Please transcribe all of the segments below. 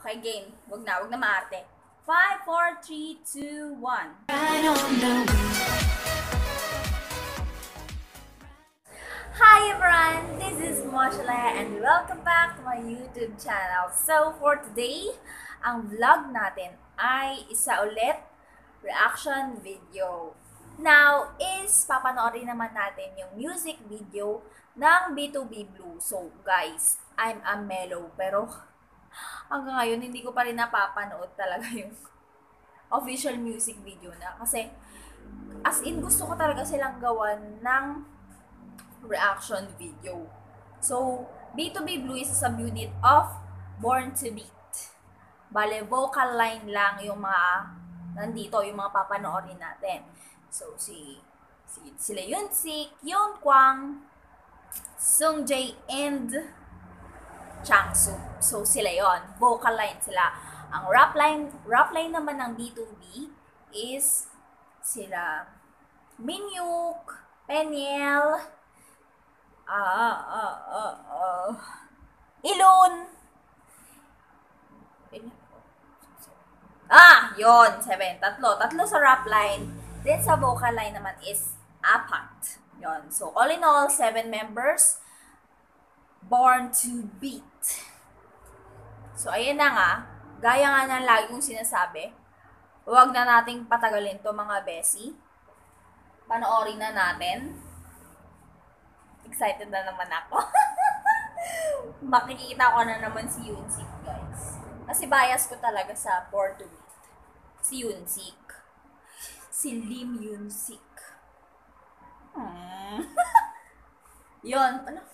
Okay, game. Wag na maarte. 5, 4, 3, 2, 1. Hi everyone! This is Moshale and welcome back to my YouTube channel. So for today, ang vlog natin ay isa ulit reaction video. Now is papanoorin naman natin yung music video ng B2B Blue. So guys, I'm a mellow pero hanggang ngayon hindi ko pa rin napapanood talaga yung official music video na. Kasi as in gusto ko talaga silang gawan ng reaction video. So B2B Blue is a subunit of Born to Beat. Bale, vocal line lang yung mga nandito, yung mga papanoorin natin. So sila Yunsik, Yunkwang, Sungjae, and Changsu. So sila yon, vocal line sila. Ang rap line naman ng B2B is sila Minhyuk, Peniel, Ilon. Yon, 7. Tatlo sa rap line. Then sa vocal line naman is apat. Yon. So all in all, 7 members. Born to Beat. So ayan na nga, gaya nga ng lagi kong sinasabi, huwag na nating patagalin to mga besi. Panoorin na natin. Excited na naman ako. Makikita ko na naman si Yunsik, guys. Kasi bias ko talaga sa Born to Beat. Si Yunsik. Si Lim Yunsik. Yun. Ano?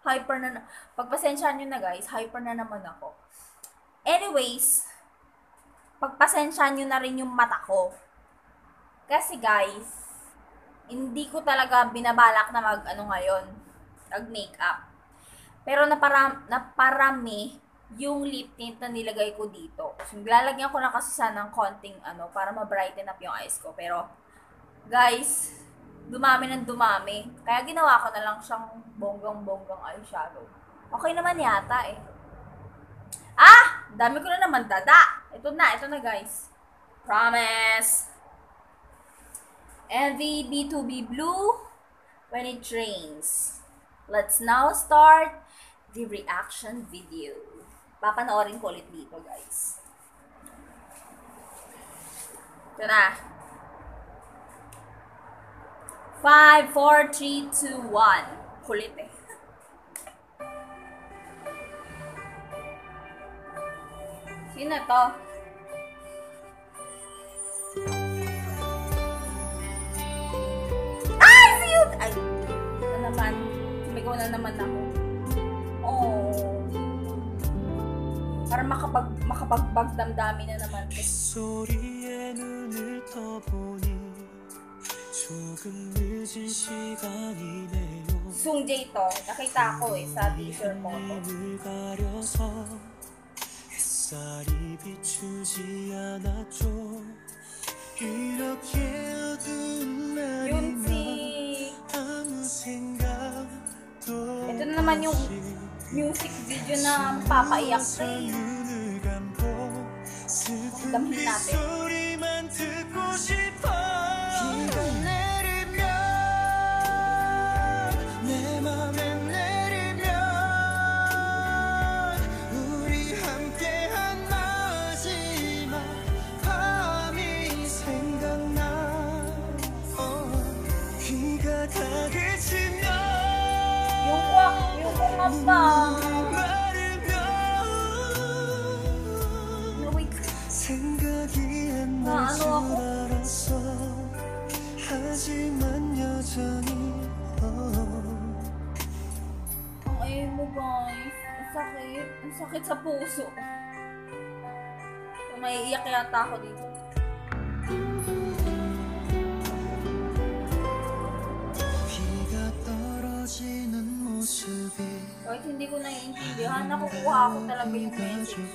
Hyper na. Pagpasensyahan nyo na, guys. Hyper na naman ako. Anyways, pagpasensyahan nyo na rin yung mata ko. Kasi, guys, hindi ko talaga binabalak na mag-makeup. Pero naparami yung lip tint na nilagay ko dito. So, lalagyan ko na kasi sana ng konting para ma-brighten up yung eyes ko. Pero, guys, dumami ng dumami. Kaya ginawa ko na lang siyang bonggang eyeshadow. Okay naman yata eh. Dami ko na naman dada. Ito na guys. Promise. And the B2B Blue, When It Rains. Let's now start the reaction video. Papanoorin ko ulit dito, guys. Ito na. 5, 4, 3, 2, 1. Kulit eh. Sino to? Ay! Ito naman. Sumigaw na naman ako. Oh. Para makapagbagdamdami na naman. Sungjae to. Nakita ko sa teaser photo. Yunsik. Ito na naman yung music video na papaiyak ko. Damhin natin. Yung ba? No, wait. Ano ako? Ang ayaw mo, guys. Ang sakit. Ang sakit sa puso. May iyak yata ako dito. Kahit hindi ko naiintindihan, nakukuha ako talaga yung message.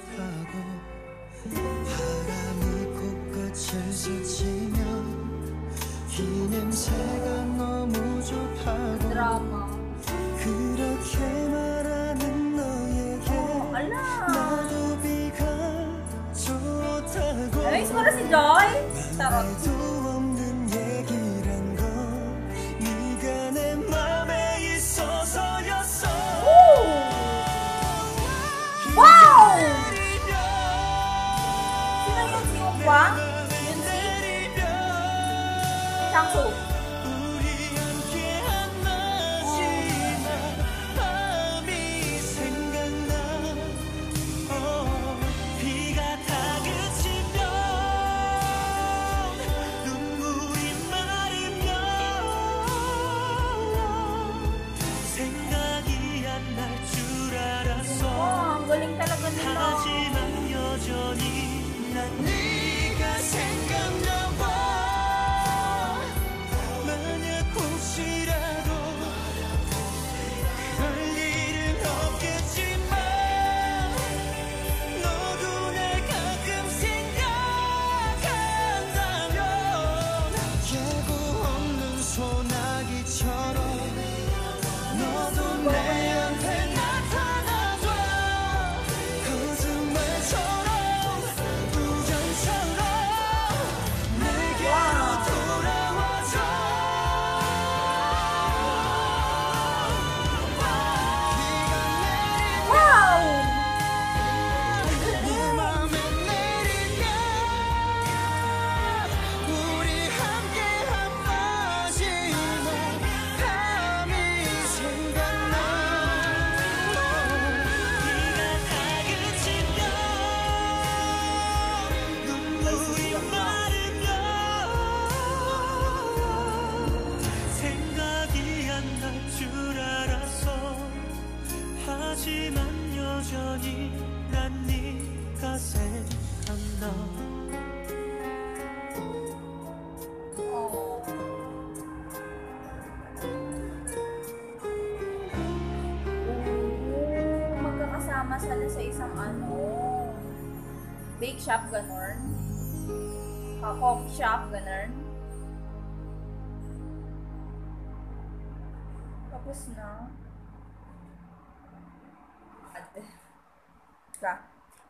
Drama. Oh, ala! Joy? Tarot. Wow! Sino yun? Si Wang? Yun si? Changsu. Ang galing talaga nila. Magkakasama sila sa isang bake shop, ganun. Coffee shop, ganun. Tapos na.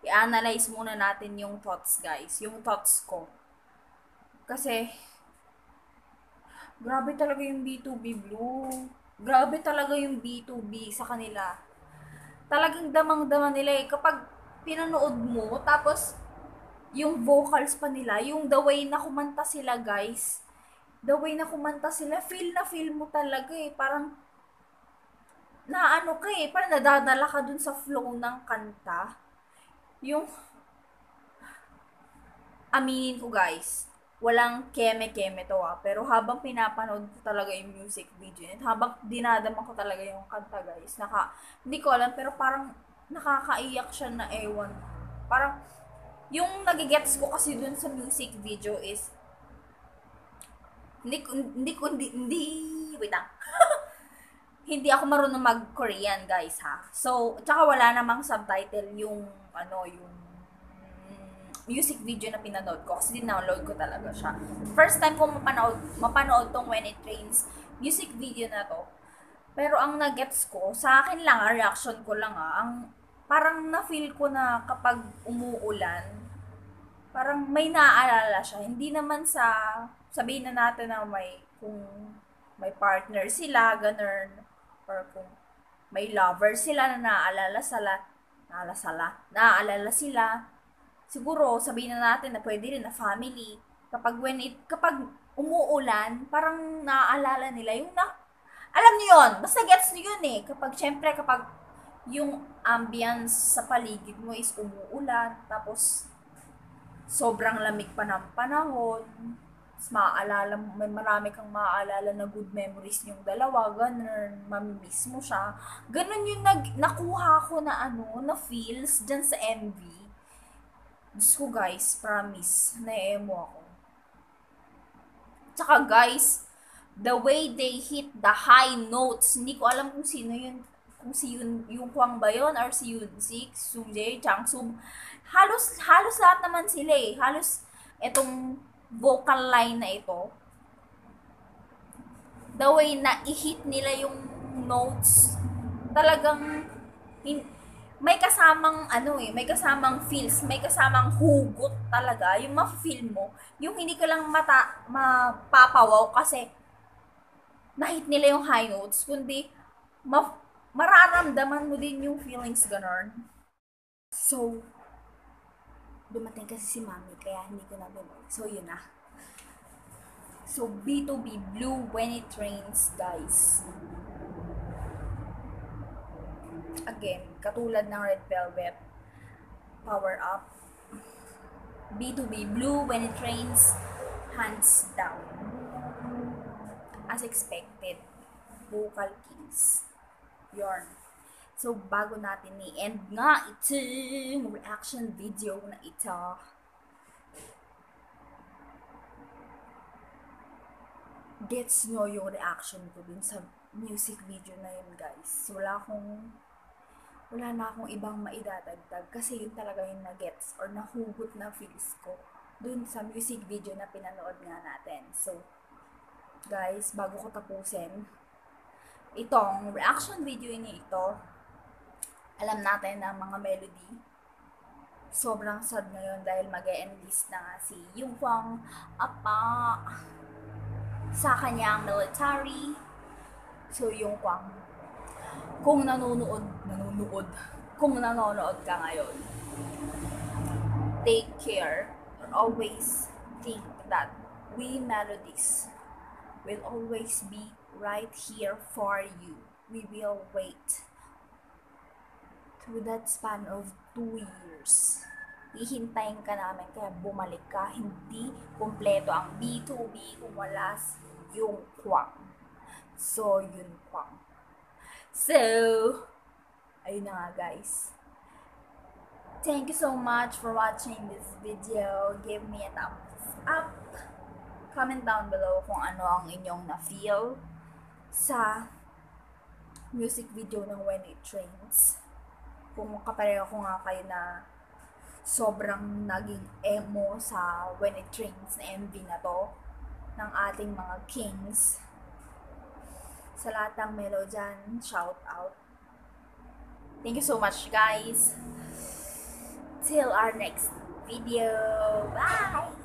I-analyze muna natin yung thoughts, guys. Yung thoughts ko. Kasi, grabe talaga yung B2B Blue. Grabe talaga yung B2B sa kanila. Talagang damang-dama nila eh. Kapag pinanood mo, tapos yung vocals pa nila, yung the way na kumanta sila, guys. The way na kumanta sila, feel mo talaga eh. Parang, naano ka eh. Parang nadadala ka dun sa flow ng kanta. Yung, aminin ko guys, walang keme-keme to pero habang pinapanood ko talaga yung music video, at habang dinadama ko talaga yung kanta guys, hindi ko alam, pero parang nakakaiyak siya na ewan. Parang, yung nagigets ko kasi dun sa music video is, hindi, wait lang. Hindi ako marunong mag-Korean, guys, ha. So, tsaka wala namang subtitle yung music video na pinanood ko kasi dinownload ko talaga siya. First time ko mapanood tong When It Rains music video na to. Pero ang nagets ko, sa akin lang, reaction ko lang parang na-feel ko na kapag umuulan, parang may naaalala siya. Hindi naman sabihin na natin na kung may partner sila, ganun, or kung may lover sila na naaalala sila. Siguro, sabihin na natin na pwede rin na family. Kapag umuulan, parang naaalala nila yung alam niyo yun, basta gets niyo yun eh. Kapag yung ambience sa paligid mo is umuulan, tapos sobrang lamig pa ng panahon, may marami kang maaalala na good memories yung dalawa, ganun, mamimiss mo siya. Ganun yung nakuha ko na na feels dyan sa MV. Diyos ko guys, promise, na-emo ako. Tsaka guys, the way they hit the high notes, hindi ko alam kung sino yun, yung Kwang ba yun, or si Yoonsik, Sungjae, Changsub. Halos lahat naman sila eh. Halos etong vocal line na ito, the way na i-hit nila yung notes, talagang may kasamang may kasamang feels, may kasamang hugot talaga, yung ma-feel mo, yung hindi ka lang mapapawaw kasi na-hit nila yung high notes, kundi mararamdaman mo din yung feelings ganon. So, dumating kasi si mami, kaya hindi ko na binuhay. So, yun na. So, B2B Blue When It Rains, guys. Again, katulad ng Red Velvet, Power Up. B2B Blue When It Rains, hands down. As expected, Vocal Kings. Yorn. So, bago natin i-end nga itong reaction video na ito, gets nyo yung reaction ko dun sa music video na yun, guys. Wala na akong ibang maidadagdag kasi yun talaga yung na-gets or nahugot na feels ko dun sa music video na pinanood nga natin. So, guys, bago ko tapusin itong reaction video ni ito, alam natin na mga melody sobrang sad ngayon dahil mag-e-enlist na nga si Yung Kwang Apa sa kanyang military. So, Yung Kwang, kung nanonood ka ngayon, take care and always think that we melodies will always be right here for you. We will wait through that span of 2 years. Hihintayin ka namin, kaya bumalik ka. Hindi kompleto ang B2B kung wala Yung Kwang. So, Yung Kwang. So, ayun na nga, guys. Thank you so much for watching this video. Give me a thumbs up. Comment down below kung ano ang inyong na-feel sa music video ng When It Rains. Kung kapareho ko nga kayo na sobrang naging emo sa When It Rains na MV na to ng ating mga kings. Sa lahat ng melo dyan, shout out. Thank you so much, guys. Till our next video. Bye!